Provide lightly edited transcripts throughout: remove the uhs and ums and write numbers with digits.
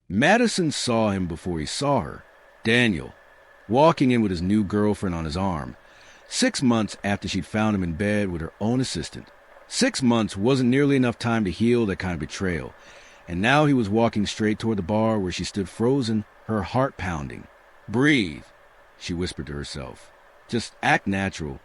Madison saw him before he saw her. Daniel, walking in with his new girlfriend on his arm, 6 months after she'd found him in bed with her own assistant. 6 months wasn't nearly enough time to heal that kind of betrayal, and now he was walking straight toward the bar where she stood frozen, her heart pounding. "Breathe," she whispered to herself. "Just act natural."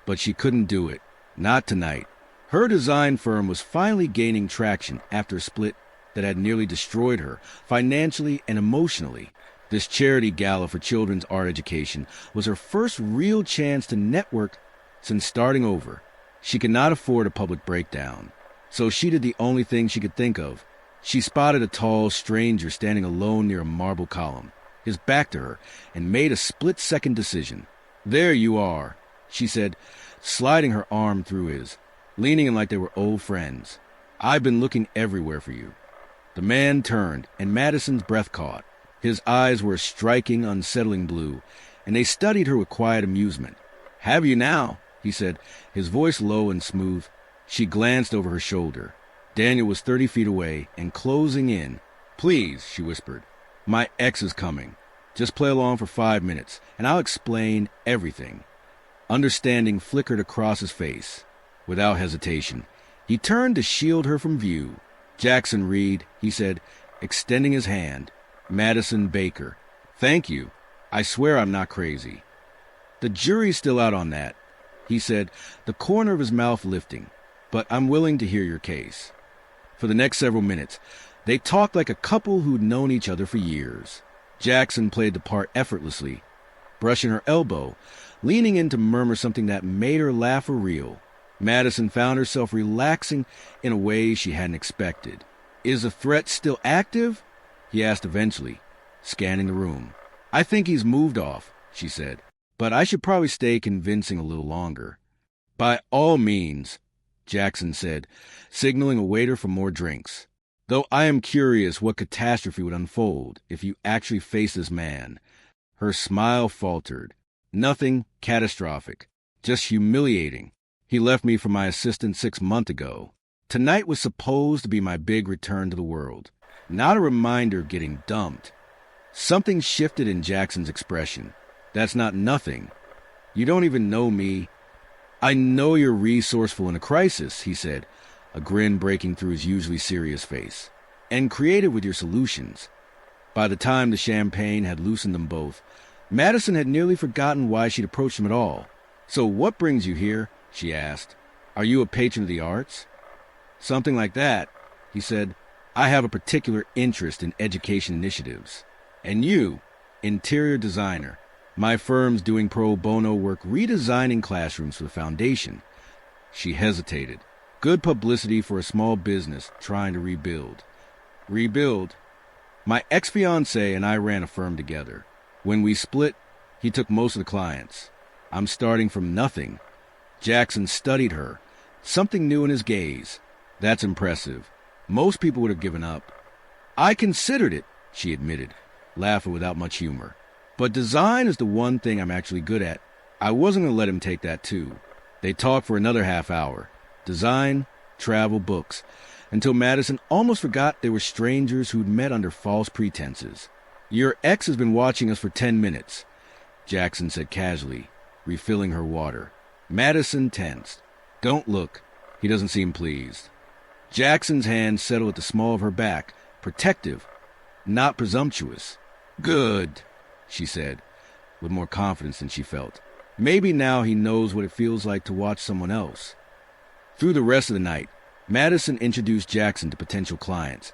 But she couldn't do it. Not tonight. Her design firm was finally gaining traction after a split that had nearly destroyed her, financially and emotionally. This charity gala for children's art education was her first real chance to network since starting over. She could not afford a public breakdown, so she did the only thing she could think of. She spotted a tall stranger standing alone near a marble column, his back to her, and made a split-second decision. "There you are," she said, sliding her arm through his, leaning in like they were old friends. "I've been looking everywhere for you." The man turned, and Madison's breath caught. His eyes were a striking, unsettling blue, and they studied her with quiet amusement. "Have you now?" he said, his voice low and smooth. She glanced over her shoulder. Daniel was 30 feet away and closing in. "Please," she whispered, "my ex is coming. Just play along for 5 minutes, and I'll explain everything." Understanding flickered across his face. Without hesitation, he turned to shield her from view. "Jackson Reed," he said, extending his hand. "Madison Baker. Thank you. I swear I'm not crazy." "The jury's still out on that," he said, the corner of his mouth lifting. "But I'm willing to hear your case." For the next several minutes, they talked like a couple who'd known each other for years. Jackson played the part effortlessly, brushing her elbow, leaning in to murmur something that made her laugh for real. Madison found herself relaxing in a way she hadn't expected. "Is the threat still active?" he asked eventually, scanning the room. "I think he's moved off," she said, "but I should probably stay convincing a little longer." "By all means," Jackson said, signaling a waiter for more drinks. "Though I am curious what catastrophe would unfold if you actually face this man." Her smile faltered. "Nothing catastrophic, just humiliating. He left me for my assistant 6 months ago. Tonight was supposed to be my big return to the world, not a reminder of getting dumped." Something shifted in Jackson's expression. "That's not nothing. You don't even know me." "I know you're resourceful in a crisis," he said, a grin breaking through his usually serious face, "and creative with your solutions." By the time the champagne had loosened them both, Madison had nearly forgotten why she'd approached him at all. "So what brings you here?" she asked. "Are you a patron of the arts?" "Something like that," he said. "I have a particular interest in education initiatives." "And you?" "Interior designer. My firm's doing pro bono work redesigning classrooms for the foundation." She hesitated. "Good publicity for a small business trying to rebuild." "Rebuild?" "My ex-fiancé and I ran a firm together. When we split, he took most of the clients. I'm starting from nothing." Jackson studied her, something new in his gaze. "That's impressive. Most people would have given up." "I considered it," she admitted, laughing without much humor. "But design is the one thing I'm actually good at." I wasn't going to let him take that too. They talked for another half hour. Design, travel, books, until Madison almost forgot they were strangers who'd met under false pretenses. "Your ex has been watching us for 10 minutes, Jackson said casually, refilling her water. Madison tensed. "Don't look. He doesn't seem pleased." Jackson's hand settled at the small of her back, protective, not presumptuous. "Good," she said, with more confidence than she felt. Maybe now he knows what it feels like to watch someone else. Through the rest of the night, Madison introduced Jackson to potential clients,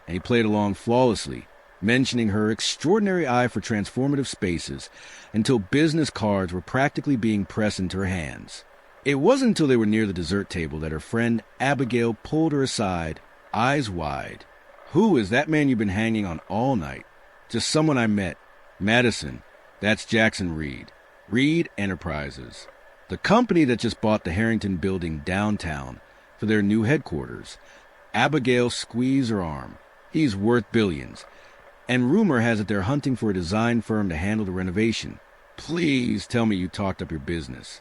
and he played along flawlessly, mentioning her extraordinary eye for transformative spaces until business cards were practically being pressed into her hands. It wasn't until they were near the dessert table that her friend Abigail pulled her aside, eyes wide. "Who is that man you've been hanging on all night?" "Just someone I met." "Madison, that's Jackson Reed. Reed Enterprises. The company that just bought the Harrington building downtown for their new headquarters." Abigail squeezed her arm. "He's worth billions. And rumor has it they're hunting for a design firm to handle the renovation. Please tell me you talked up your business."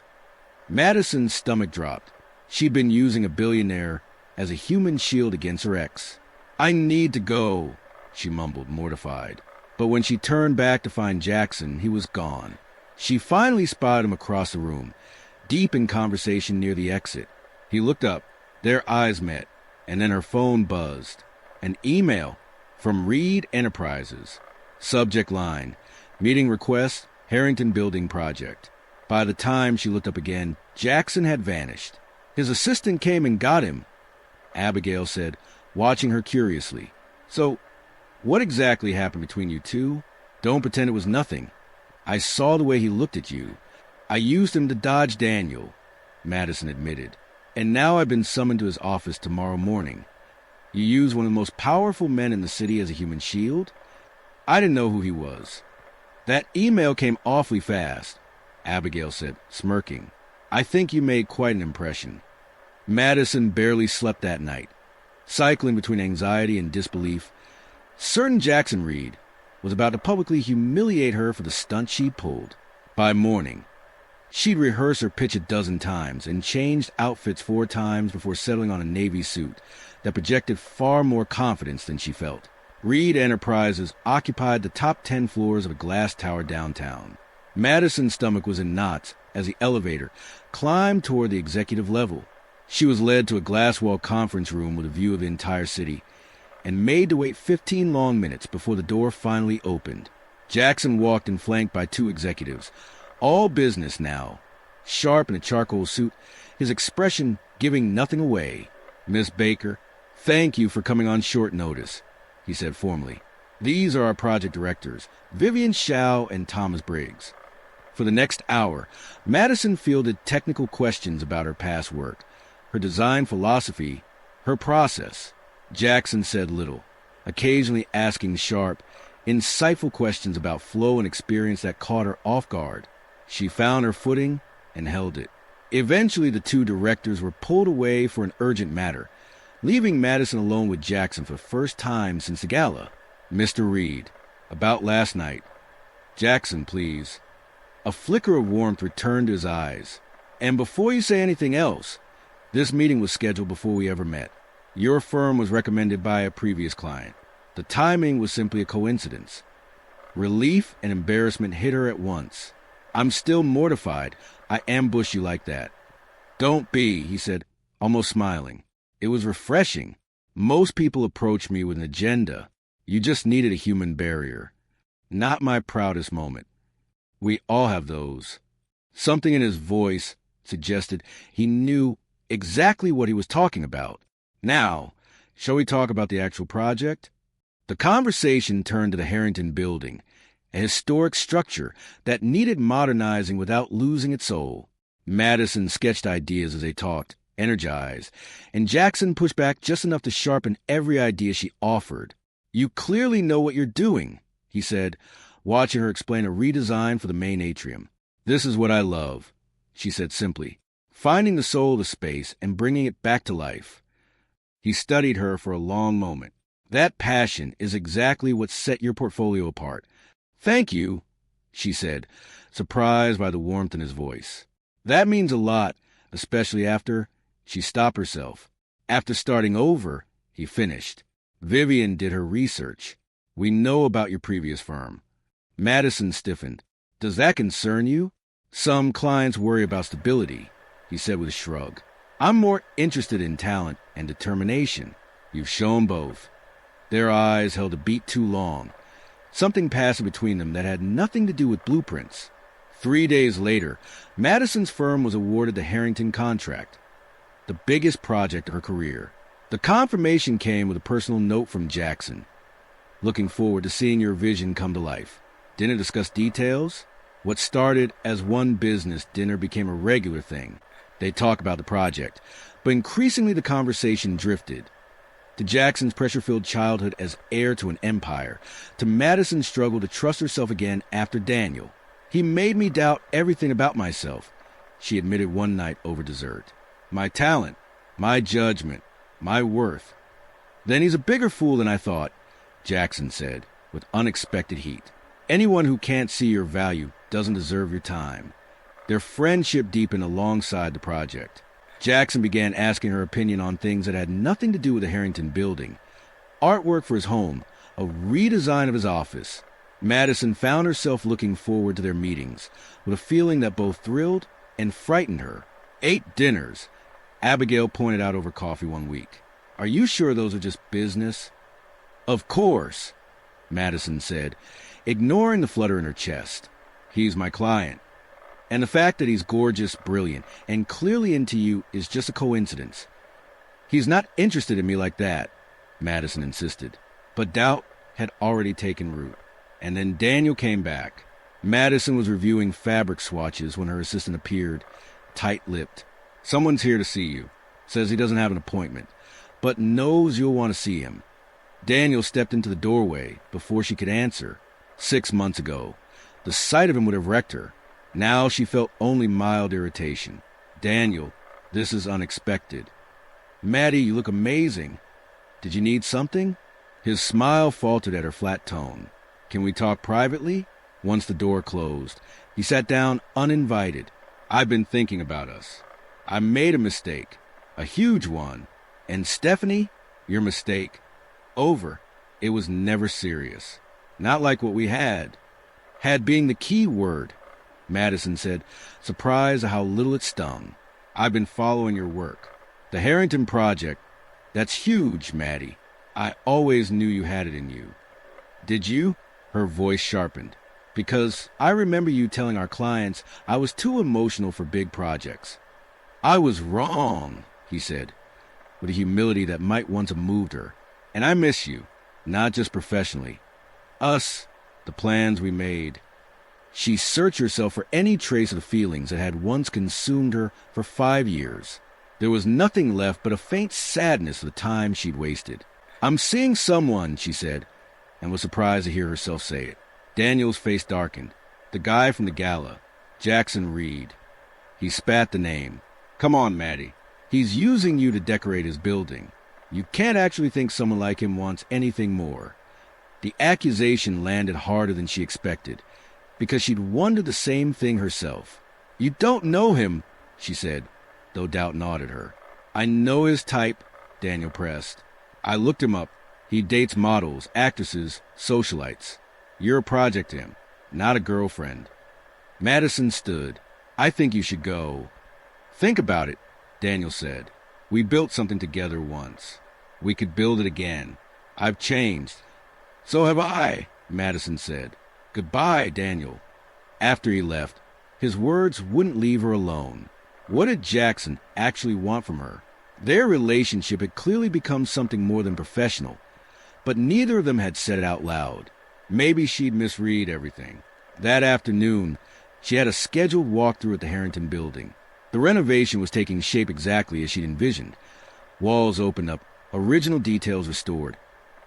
Madison's stomach dropped. She'd been using a billionaire as a human shield against her ex. "I need to go," she mumbled, mortified. But when she turned back to find Jackson, he was gone. She finally spotted him across the room, deep in conversation near the exit. He looked up, their eyes met, and then her phone buzzed. An email from Reed Enterprises. Subject line, meeting request, Harrington Building Project. By the time she looked up again, Jackson had vanished. His assistant came and got him, Abigail said, watching her curiously. So, what exactly happened between you two? Don't pretend it was nothing. I saw the way he looked at you. I used him to dodge Daniel, Madison admitted. And now I've been summoned to his office tomorrow morning. You used one of the most powerful men in the city as a human shield? I didn't know who he was. That email came awfully fast, Abigail said, smirking. I think you made quite an impression. Madison barely slept that night, cycling between anxiety and disbelief. Certain Jackson Reed was about to publicly humiliate her for the stunt she pulled. By morning, she'd rehearsed her pitch a dozen times and changed outfits 4 times before settling on a navy suit that projected far more confidence than she felt. Reed Enterprises occupied the top 10 floors of a glass tower downtown. Madison's stomach was in knots as the elevator climbed toward the executive level. She was led to a glass-walled conference room with a view of the entire city and made to wait 15 long minutes before the door finally opened. Jackson walked in flanked by 2 executives, all business now, sharp in a charcoal suit, his expression giving nothing away. Miss Baker, thank you for coming on short notice, he said formally. These are our project directors, Vivian Shao and Thomas Briggs. For the next hour, Madison fielded technical questions about her past work, her design philosophy, her process. Jackson said little, occasionally asking sharp, insightful questions about flow and experience that caught her off guard. She found her footing and held it. Eventually, the 2 directors were pulled away for an urgent matter, leaving Madison alone with Jackson for the first time since the gala. Mr. Reed, about last night. Jackson, please. A flicker of warmth returned to his eyes. And before you say anything else, this meeting was scheduled before we ever met. Your firm was recommended by a previous client. The timing was simply a coincidence. Relief and embarrassment hit her at once. I'm still mortified I ambushed you like that. Don't be, he said, almost smiling. It was refreshing. Most people approach me with an agenda. You just needed a human barrier. Not my proudest moment. We all have those. Something in his voice suggested he knew exactly what he was talking about. Now, shall we talk about the actual project? The conversation turned to the Harrington Building, a historic structure that needed modernizing without losing its soul. Madison sketched ideas as they talked, energized, and Jackson pushed back just enough to sharpen every idea she offered. You clearly know what you're doing, he said, watching her explain a redesign for the main atrium. This is what I love, she said simply, finding the soul of the space and bringing it back to life. He studied her for a long moment. That passion is exactly what set your portfolio apart. Thank you, she said, surprised by the warmth in his voice. That means a lot, especially after... She stopped herself. After starting over, he finished. Vivian did her research. We know about your previous firm. Madison stiffened. Does that concern you? Some clients worry about stability, he said with a shrug. I'm more interested in talent and determination. You've shown both. Their eyes held a beat too long. Something passed between them that had nothing to do with blueprints. 3 days later, Madison's firm was awarded the Harrington contract, the biggest project of her career. The confirmation came with a personal note from Jackson. Looking forward to seeing your vision come to life. Dinner discussed details. What started as one business dinner became a regular thing. They talked about the project, but increasingly the conversation drifted. To Jackson's pressure-filled childhood as heir to an empire, to Madison's struggle to trust herself again after Daniel. He made me doubt everything about myself, she admitted one night over dessert. My talent, my judgment, my worth. Then he's a bigger fool than I thought, Jackson said, with unexpected heat. Anyone who can't see your value doesn't deserve your time. Their friendship deepened alongside the project. Jackson began asking her opinion on things that had nothing to do with the Harrington Building. Artwork for his home, a redesign of his office. Madison found herself looking forward to their meetings with a feeling that both thrilled and frightened her. 8 dinners, Abigail pointed out over coffee one week. Are you sure those are just business? Of course, Madison said, ignoring the flutter in her chest. He's my client. And the fact that he's gorgeous, brilliant, and clearly into you is just a coincidence. He's not interested in me like that, Madison insisted. But doubt had already taken root. And then Daniel came back. Madison was reviewing fabric swatches when her assistant appeared, tight-lipped. Someone's here to see you. Says he doesn't have an appointment, but knows you'll want to see him. Daniel stepped into the doorway before she could answer. 6 months ago, the sight of him would have wrecked her. Now she felt only mild irritation. Daniel, this is unexpected. Maddie, you look amazing. Did you need something? His smile faltered at her flat tone. Can we talk privately? Once the door closed, he sat down uninvited. I've been thinking about us. I made a mistake, a huge one. And Stephanie, your mistake, over. It was never serious. Not like what we had. Had being the key word, Madison said, surprised at how little it stung. I've been following your work. The Harrington Project, that's huge, Maddie. I always knew you had it in you. Did you? Her voice sharpened. Because I remember you telling our clients I was too emotional for big projects. I was wrong, he said, with a humility that might once have moved her. And I miss you, not just professionally. Us, the plans we made. She searched herself for any trace of the feelings that had once consumed her for 5 years. There was nothing left but a faint sadness of the time she'd wasted. I'm seeing someone, she said, and was surprised to hear herself say it. Daniel's face darkened. The guy from the gala, Jackson Reed. He spat the name. Come on, Maddie. He's using you to decorate his building. You can't actually think someone like him wants anything more. The accusation landed harder than she expected, because she'd wondered the same thing herself. You don't know him, she said, though doubt gnawed her. I know his type, Daniel pressed. I looked him up. He dates models, actresses, socialites. You're a project to him, not a girlfriend. Madison stood. I think you should go. Think about it, Daniel said. We built something together once. We could build it again. I've changed. So have I, Madison said. Goodbye, Daniel. After he left, his words wouldn't leave her alone. What did Jackson actually want from her? Their relationship had clearly become something more than professional, but neither of them had said it out loud. Maybe she'd misread everything. That afternoon, she had a scheduled walkthrough at the Harrington building. The renovation was taking shape exactly as she'd envisioned. Walls opened up, original details restored,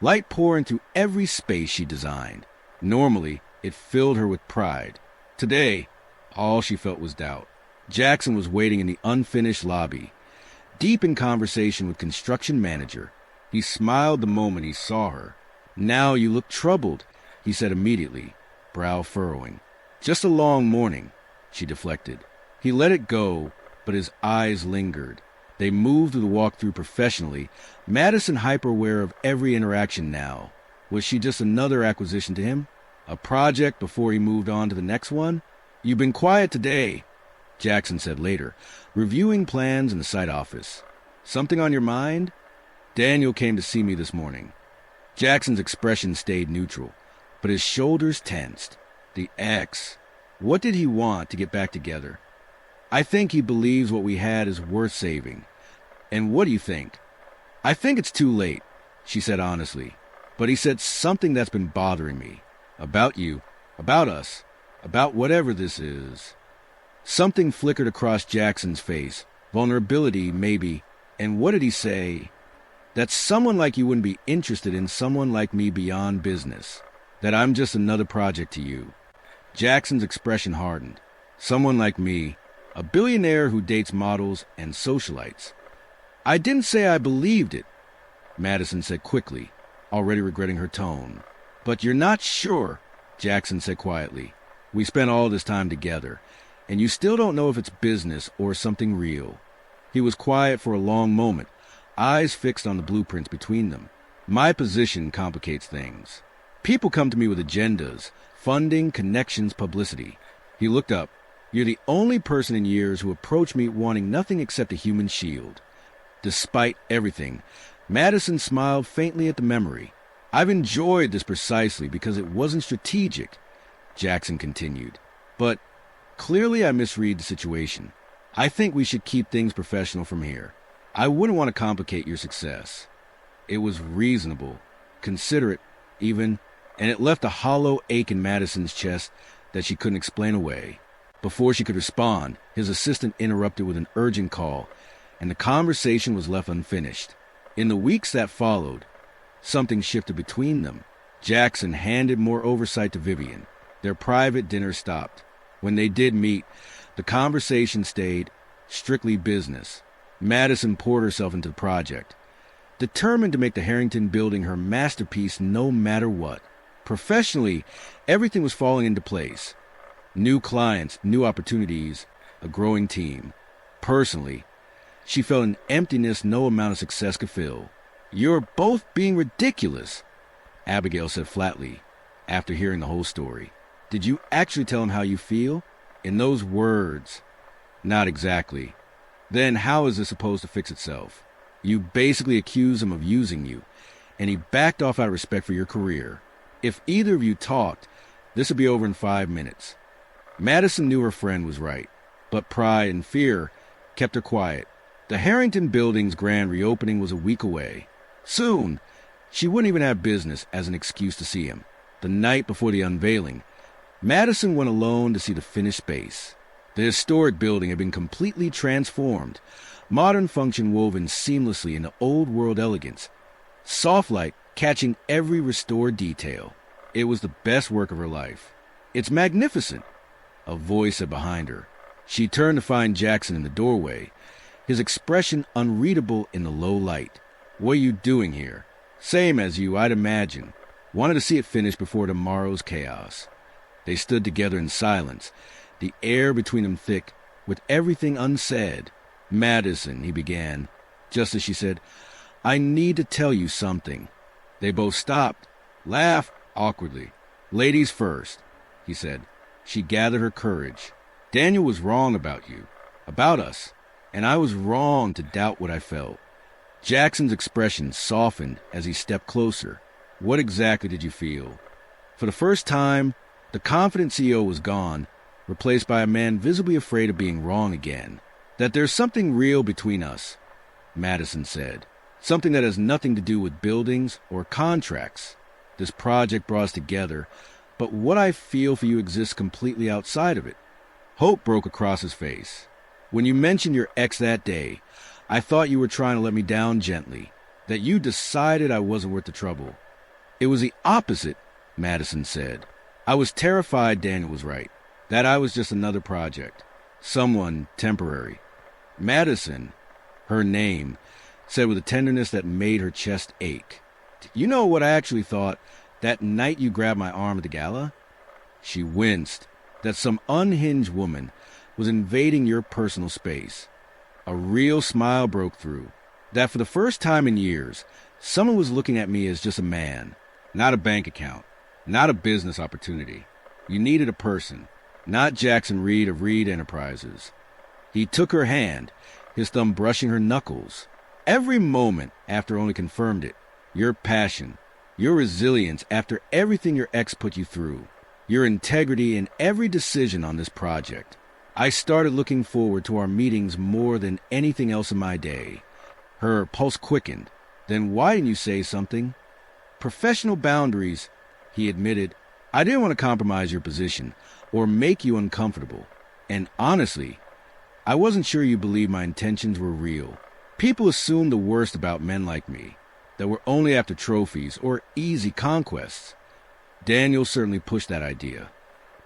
light pouring through every space she designed. Normally, it filled her with pride. Today, all she felt was doubt. Jackson was waiting in the unfinished lobby, deep in conversation with construction manager. He smiled the moment he saw her. Now you look troubled, he said immediately, brow furrowing. Just a long morning, she deflected. He let it go, but his eyes lingered. They moved through the walkthrough professionally, Madison hyper-aware of every interaction now. Was she just another acquisition to him? A project before he moved on to the next one? You've been quiet today, Jackson said later, reviewing plans in the site office. Something on your mind? Daniel came to see me this morning. Jackson's expression stayed neutral, but his shoulders tensed. The ex. What did he want to get back together? I think he believes what we had is worth saving. And what do you think? I think it's too late, she said honestly. But he said something that's been bothering me. About you. About us. About whatever this is. Something flickered across Jackson's face. Vulnerability, maybe. And what did he say? That someone like you wouldn't be interested in someone like me beyond business. That I'm just another project to you. Jackson's expression hardened. Someone like me, a billionaire who dates models and socialites. I didn't say I believed it, Madison said quickly, already regretting her tone. But you're not sure, Jackson said quietly. We spent all this time together, and you still don't know if it's business or something real. He was quiet for a long moment, eyes fixed on the blueprints between them. My position complicates things. People come to me with agendas, funding, connections, publicity. He looked up. You're the only person in years who approached me wanting nothing except a human shield. Despite everything, Madison smiled faintly at the memory. I've enjoyed this precisely because it wasn't strategic, Jackson continued. But clearly I misread the situation. I think we should keep things professional from here. I wouldn't want to complicate your success. It was reasonable, considerate, even, and it left a hollow ache in Madison's chest that she couldn't explain away. Before she could respond, his assistant interrupted with an urgent call, and the conversation was left unfinished. In the weeks that followed, something shifted between them. Jackson handed more oversight to Vivian. Their private dinner stopped. When they did meet, the conversation stayed strictly business. Madison poured herself into the project, determined to make the Harrington building her masterpiece no matter what. Professionally, everything was falling into place. New clients, new opportunities, a growing team. Personally, she felt an emptiness no amount of success could fill. You're both being ridiculous, Abigail said flatly, after hearing the whole story. Did you actually tell him how you feel? In those words? Not exactly. Then how is this supposed to fix itself? You basically accused him of using you, and he backed off out of respect for your career. If either of you talked, this would be over in 5 minutes. Madison knew her friend was right, but pride and fear kept her quiet. The Harrington building's grand reopening was a week away. Soon, she wouldn't even have business as an excuse to see him. The night before the unveiling, Madison went alone to see the finished space. The historic building had been completely transformed, modern function woven seamlessly into old-world elegance, soft light catching every restored detail. It was the best work of her life. It's magnificent, a voice said behind her. She turned to find Jackson in the doorway, his expression unreadable in the low light. What are you doing here? Same as you, I'd imagine. Wanted to see it finished before tomorrow's chaos. They stood together in silence, the air between them thick, with everything unsaid. Madison, he began, just as she said, I need to tell you something. They both stopped, laughed awkwardly. Ladies first, he said. She gathered her courage. Daniel was wrong about you, about us, and I was wrong to doubt what I felt. Jackson's expression softened as he stepped closer. What exactly did you feel? For the first time, the confident CEO was gone, replaced by a man visibly afraid of being wrong again. That there's something real between us, Madison said. Something that has nothing to do with buildings or contracts. This project brought us together, but what I feel for you exists completely outside of it. Hope broke across his face. When you mentioned your ex that day, I thought you were trying to let me down gently, that you decided I wasn't worth the trouble. It was the opposite, Madison said. I was terrified Daniel was right, that I was just another project, someone temporary. Madison, her name, said with a tenderness that made her chest ache. You know what I actually thought that night you grabbed my arm at the gala? She winced, that some unhinged woman was invading your personal space. A real smile broke through, that for the first time in years, someone was looking at me as just a man, not a bank account, not a business opportunity. You needed a person, not Jackson Reed of Reed Enterprises. He took her hand, his thumb brushing her knuckles. Every moment after only confirmed it. Your passion, your resilience after everything your ex put you through, your integrity in every decision on this project. I started looking forward to our meetings more than anything else in my day. Her pulse quickened. Then why didn't you say something? Professional boundaries, he admitted. I didn't want to compromise your position or make you uncomfortable. And honestly, I wasn't sure you believed my intentions were real. People assume the worst about men like me, that we're only after trophies or easy conquests. Daniel certainly pushed that idea.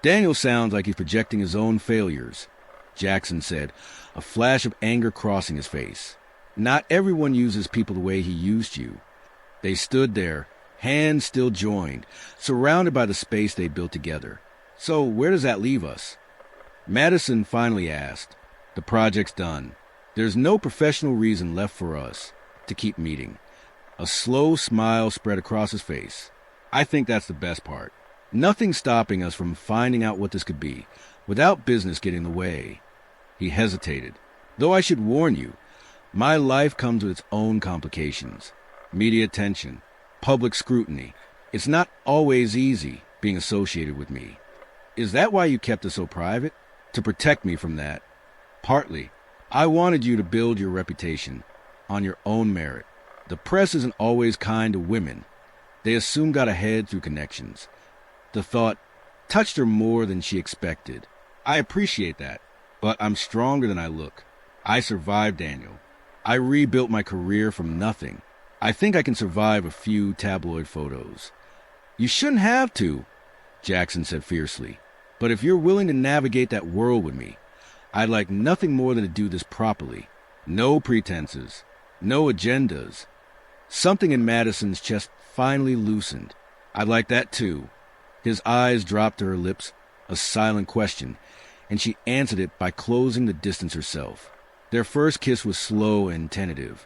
Daniel sounds like he's projecting his own failures, Jackson said, a flash of anger crossing his face. Not everyone uses people the way he used you. They stood there, hands still joined, surrounded by the space they built together. So where does that leave us? Madison finally asked. The project's done. There's no professional reason left for us to keep meeting. A slow smile spread across his face. I think that's the best part. Nothing stopping us from finding out what this could be, without business getting in the way. He hesitated. Though I should warn you, my life comes with its own complications. Media attention, public scrutiny. It's not always easy being associated with me. Is that why you kept it so private? To protect me from that? Partly. I wanted you to build your reputation on your own merit. The press isn't always kind to women. They assume got ahead through connections. The thought touched her more than she expected. I appreciate that, but I'm stronger than I look. I survived Daniel. I rebuilt my career from nothing. I think I can survive a few tabloid photos. You shouldn't have to, Jackson said fiercely. But if you're willing to navigate that world with me, I'd like nothing more than to do this properly. No pretenses, no agendas. Something in Madison's chest finally loosened. I'd like that too. His eyes dropped to her lips, a silent question, and she answered it by closing the distance herself. Their first kiss was slow and tentative.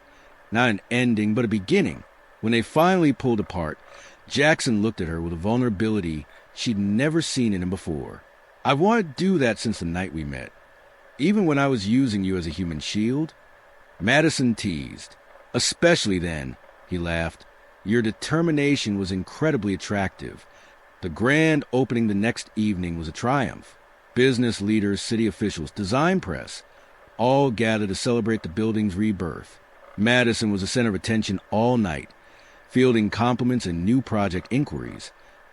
Not an ending, but a beginning. When they finally pulled apart, Jackson looked at her with a vulnerability she'd never seen in him before. I've wanted to do that since the night we met. Even when I was using you as a human shield. Madison teased. Especially then, he laughed. Your determination was incredibly attractive. The grand opening the next evening was a triumph. Business leaders, city officials, design press, all gathered to celebrate the building's rebirth. Madison was the center of attention all night, fielding compliments and new project inquiries,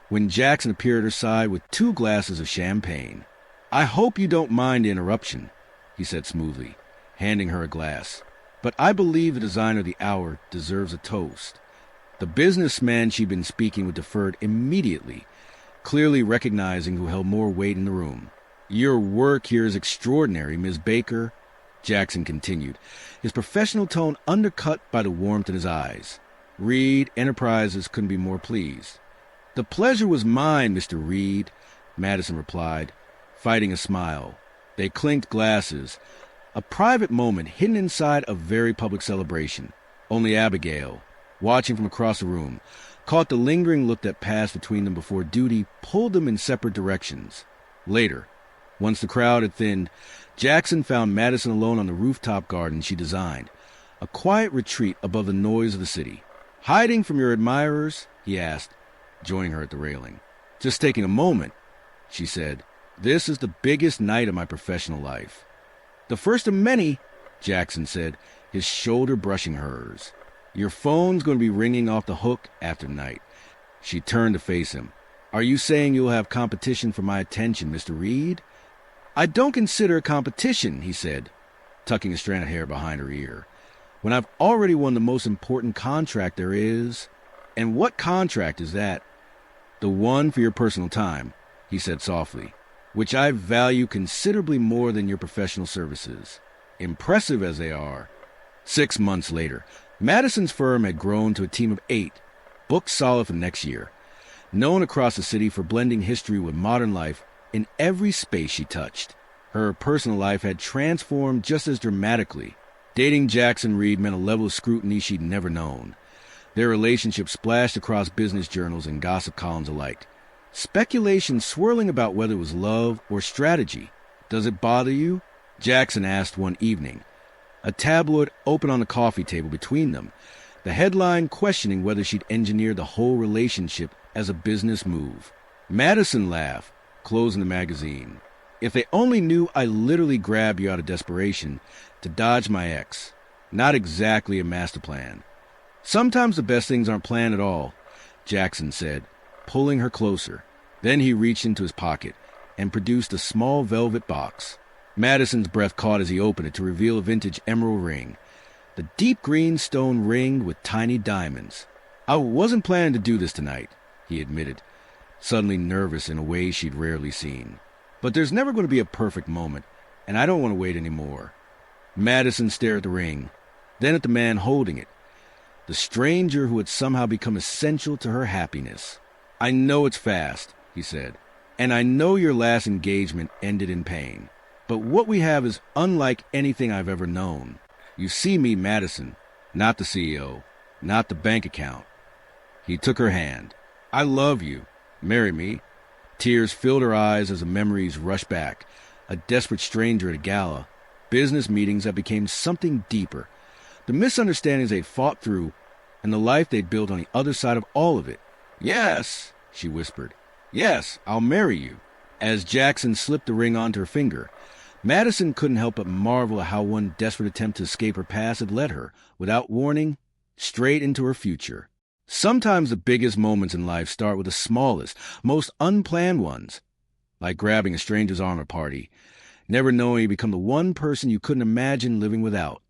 when Jackson appeared at her side with 2 glasses of champagne. I hope you don't mind the interruption, he said smoothly, handing her a glass. But I believe the designer of the hour deserves a toast. The businessman she'd been speaking with deferred immediately, clearly recognizing who held more weight in the room. Your work here is extraordinary, Ms. Baker, Jackson continued, his professional tone undercut by the warmth in his eyes. Reed Enterprises couldn't be more pleased. The pleasure was mine, Mr. Reed, Madison replied, fighting a smile. They clinked glasses, a private moment hidden inside a very public celebration. Only Abigail, watching from across the room, caught the lingering look that passed between them before duty pulled them in separate directions. Later, once the crowd had thinned, Jackson found Madison alone on the rooftop garden she designed, a quiet retreat above the noise of the city. Hiding from your admirers? He asked, joining her at the railing. Just taking a moment, she said. This is the biggest night of my professional life. The first of many, Jackson said, his shoulder brushing hers. Your phone's going to be ringing off the hook after night. She turned to face him. Are you saying you'll have competition for my attention, Mr. Reed? I don't consider it competition, he said, tucking a strand of hair behind her ear, when I've already won the most important contract there is. And what contract is that? The one for your personal time, he said softly, which I value considerably more than your professional services. Impressive as they are. 6 months later, Madison's firm had grown to a team of 8, booked solid for next year, known across the city for blending history with modern life in every space she touched. Her personal life had transformed just as dramatically. Dating Jackson Reed meant a level of scrutiny she'd never known. Their relationship splashed across business journals and gossip columns alike. Speculation swirling about whether it was love or strategy. Does it bother you? Jackson asked one evening. A tabloid opened on the coffee table between them, the headline questioning whether she'd engineered the whole relationship as a business move. Madison laughed, closing the magazine. If they only knew I literally grabbed you out of desperation to dodge my ex. Not exactly a master plan. Sometimes the best things aren't planned at all, Jackson said, pulling her closer. Then he reached into his pocket and produced a small velvet box. Madison's breath caught as he opened it to reveal a vintage emerald ring, the deep green stone ringed with tiny diamonds. I wasn't planning to do this tonight, he admitted, suddenly nervous in a way she'd rarely seen. But there's never going to be a perfect moment, and I don't want to wait any more. Madison stared at the ring, then at the man holding it, the stranger who had somehow become essential to her happiness. I know it's fast, he said, and I know your last engagement ended in pain. But what we have is unlike anything I've ever known. You see me, Madison, not the CEO. not the bank account. He took her hand. I love you. Marry me. Tears filled her eyes as the memories rushed back. A desperate stranger at a gala. Business meetings that became something deeper. The misunderstandings they'd fought through, and the life they'd built on the other side of all of it. Yes, she whispered. Yes, I'll marry you. As Jackson slipped the ring onto her finger, Madison couldn't help but marvel at how one desperate attempt to escape her past had led her, without warning, straight into her future. Sometimes the biggest moments in life start with the smallest, most unplanned ones, like grabbing a stranger's arm at a party, never knowing you become the one person you couldn't imagine living without.